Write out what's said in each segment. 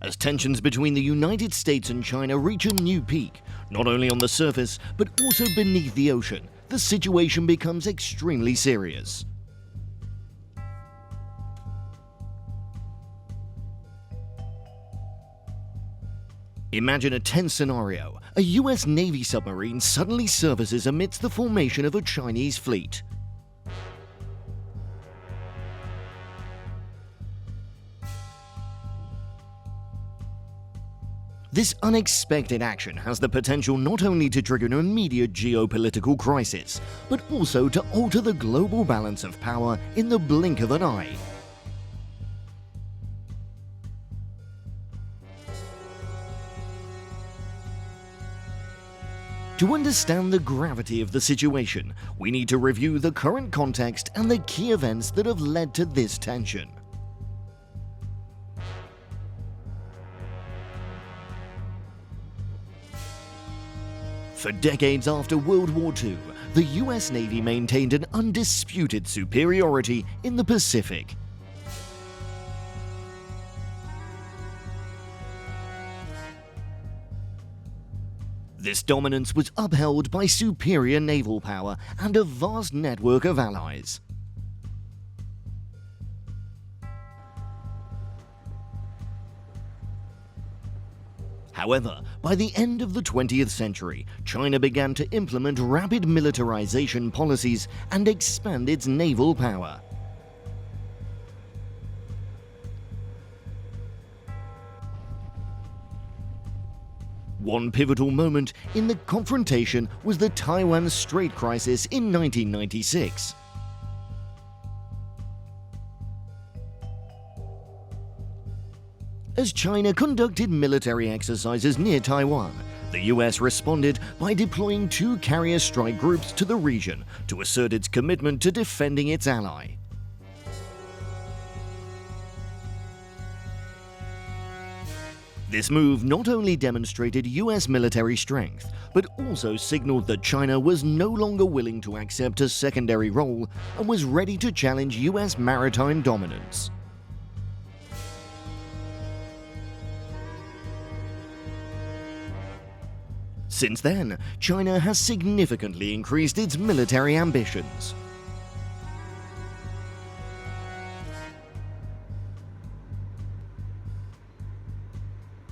as tensions between the United States and China reach a new peak, not only on the surface but also beneath the ocean. The situation becomes extremely serious. Imagine a tense scenario. A US Navy submarine suddenly surfaces amidst the formation of a Chinese fleet. This unexpected action has the potential not only to trigger an immediate geopolitical crisis, but also to alter the global balance of power in the blink of an eye. To understand the gravity of the situation, we need to review the current context and the key events that have led to this tension. For decades after World War II, the US Navy maintained an undisputed superiority in the Pacific. This dominance was upheld by superior naval power and a vast network of allies. However, by the end of the 20th century, China began to implement rapid militarization policies and expand its naval power. One pivotal moment in the confrontation was the Taiwan Strait crisis in 1996. As China conducted military exercises near Taiwan, the US responded by deploying 2 carrier strike groups to the region to assert its commitment to defending its ally. This move not only demonstrated US military strength, but also signaled that China was no longer willing to accept a secondary role and was ready to challenge US maritime dominance. Since then, China has significantly increased its military ambitions.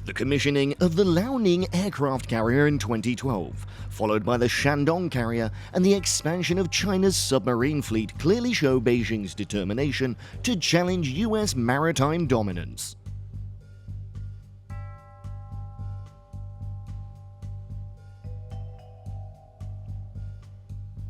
The commissioning of the Liaoning aircraft carrier in 2012, followed by the Shandong carrier and the expansion of China's submarine fleet, clearly show Beijing's determination to challenge US maritime dominance.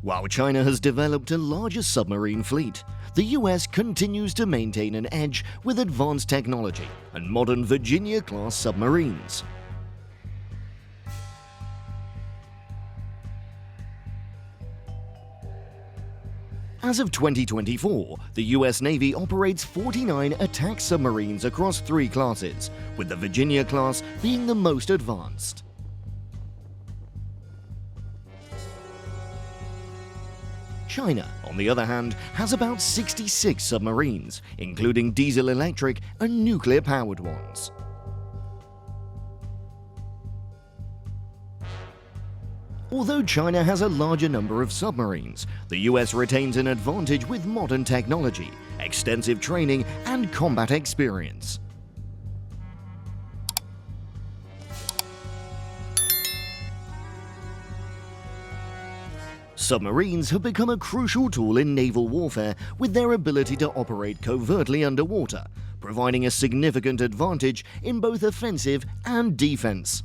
While China has developed a larger submarine fleet, the US continues to maintain an edge with advanced technology and modern Virginia-class submarines. As of 2024, the US Navy operates 49 attack submarines across 3 classes, with the Virginia class being the most advanced. China, on the other hand, has about 66 submarines, including diesel-electric and nuclear-powered ones. Although China has a larger number of submarines, the US retains an advantage with modern technology, extensive training, and combat experience. Submarines have become a crucial tool in naval warfare with their ability to operate covertly underwater, providing a significant advantage in both offensive and defense.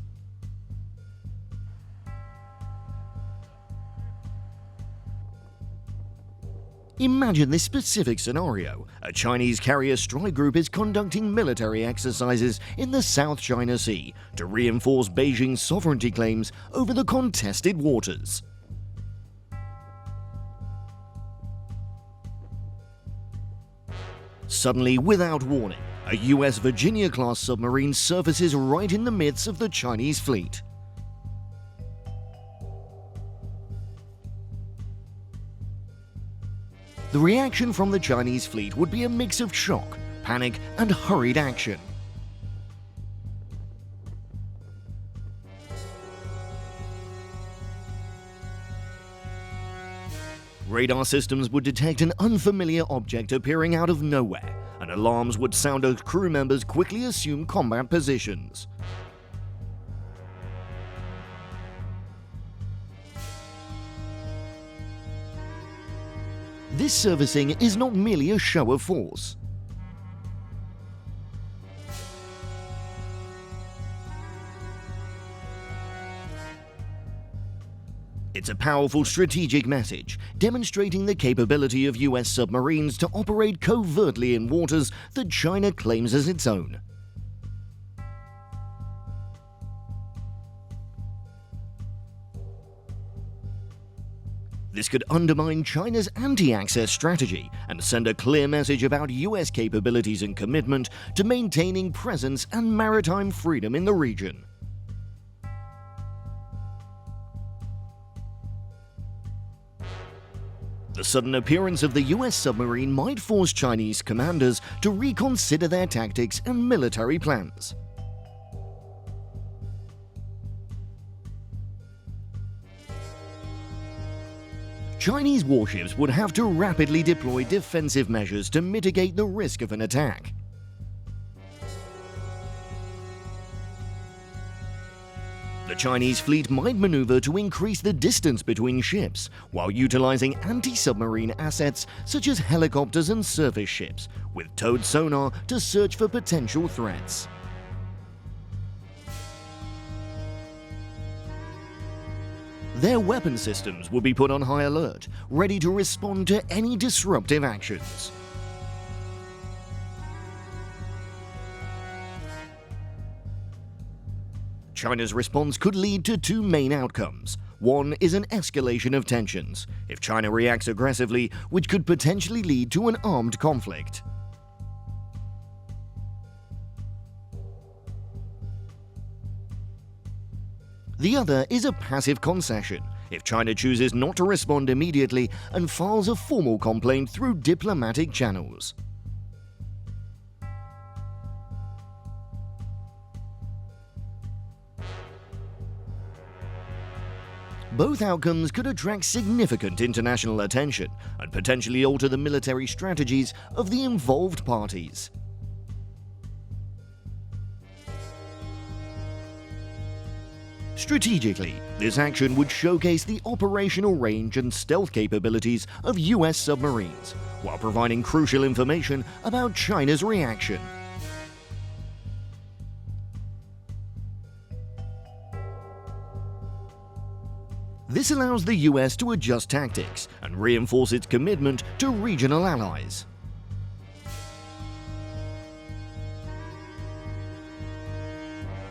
Imagine this specific scenario. A Chinese carrier strike group is conducting military exercises in the South China Sea to reinforce Beijing's sovereignty claims over the contested waters. Suddenly, without warning, a US Virginia-class submarine surfaces right in the midst of the Chinese fleet. The reaction from the Chinese fleet would be a mix of shock, panic, and hurried action. Radar systems would detect an unfamiliar object appearing out of nowhere, and alarms would sound as crew members quickly assume combat positions. This servicing is not merely a show of force. It's a powerful strategic message, demonstrating the capability of US submarines to operate covertly in waters that China claims as its own. This could undermine China's anti-access strategy and send a clear message about US capabilities and commitment to maintaining presence and maritime freedom in the region. The sudden appearance of the US submarine might force Chinese commanders to reconsider their tactics and military plans. Chinese warships would have to rapidly deploy defensive measures to mitigate the risk of an attack. The Chinese fleet might maneuver to increase the distance between ships, while utilizing anti-submarine assets such as helicopters and surface ships, with towed sonar to search for potential threats. Their weapon systems will be put on high alert, ready to respond to any disruptive actions. China's response could lead to two main outcomes. One is an escalation of tensions, if China reacts aggressively, which could potentially lead to an armed conflict. The other is a passive concession, if China chooses not to respond immediately and files a formal complaint through diplomatic channels. Both outcomes could attract significant international attention and potentially alter the military strategies of the involved parties. Strategically, this action would showcase the operational range and stealth capabilities of US submarines, while providing crucial information about China's reaction. This allows the US to adjust tactics and reinforce its commitment to regional allies.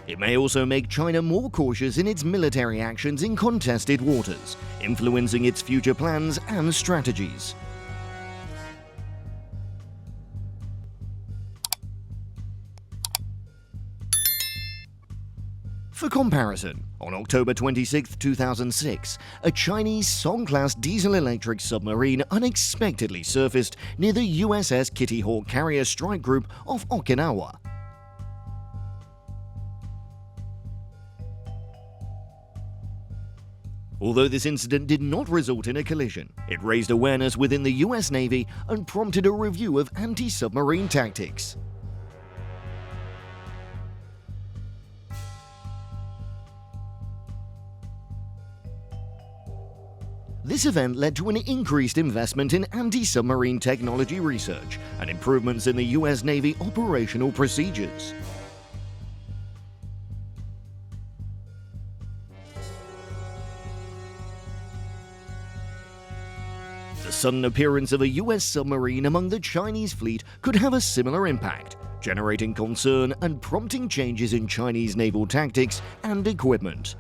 It may also make China more cautious in its military actions in contested waters, influencing its future plans and strategies. For comparison, on October 26, 2006, a Chinese Song-class diesel-electric submarine unexpectedly surfaced near the USS Kitty Hawk carrier strike group off Okinawa. Although this incident did not result in a collision, it raised awareness within the US Navy and prompted a review of anti-submarine tactics. This event led to an increased investment in anti-submarine technology research and improvements in the US Navy operational procedures. The sudden appearance of a US submarine among the Chinese fleet could have a similar impact, generating concern and prompting changes in Chinese naval tactics and equipment.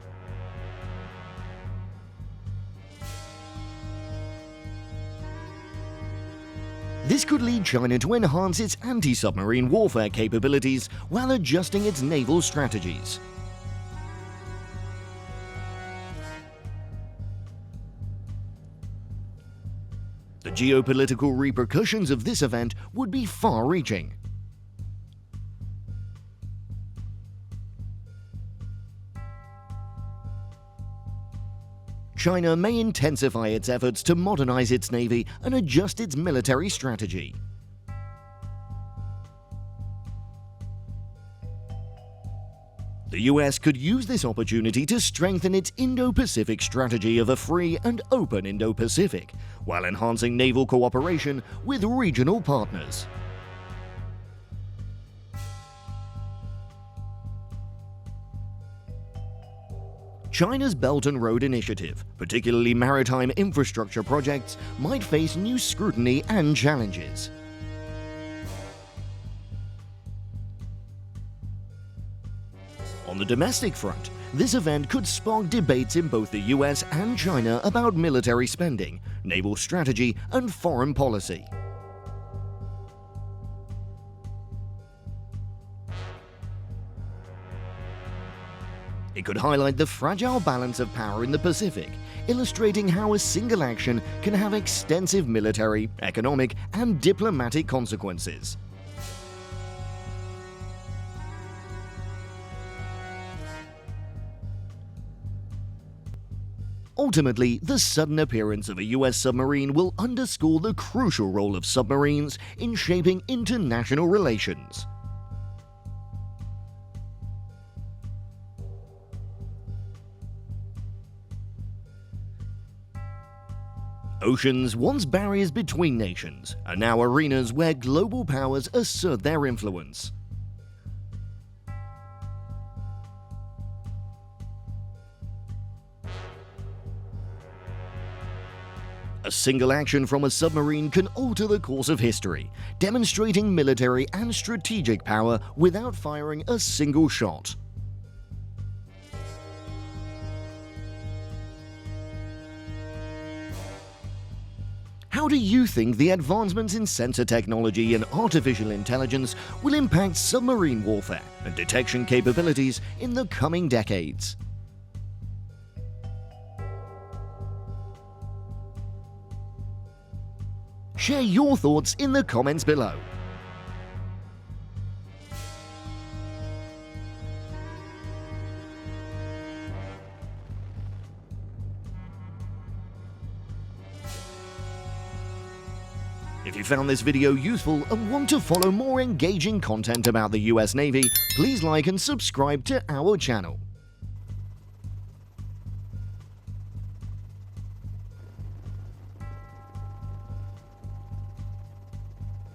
This could lead China to enhance its anti-submarine warfare capabilities while adjusting its naval strategies. The geopolitical repercussions of this event would be far-reaching. China may intensify its efforts to modernize its navy and adjust its military strategy. The US could use this opportunity to strengthen its Indo-Pacific strategy of a free and open Indo-Pacific, while enhancing naval cooperation with regional partners. China's Belt and Road Initiative, particularly maritime infrastructure projects, might face new scrutiny and challenges. On the domestic front, this event could spark debates in both the US and China about military spending, naval strategy, and foreign policy. It could highlight the fragile balance of power in the Pacific, illustrating how a single action can have extensive military, economic, and diplomatic consequences. Ultimately, the sudden appearance of a US submarine will underscore the crucial role of submarines in shaping international relations. Oceans, once barriers between nations, are now arenas where global powers assert their influence. A single action from a submarine can alter the course of history, demonstrating military and strategic power without firing a single shot. How do you think the advancements in sensor technology and artificial intelligence will impact submarine warfare and detection capabilities in the coming decades? Share your thoughts in the comments below. If you found this video useful and want to follow more engaging content about the US Navy, please like and subscribe to our channel.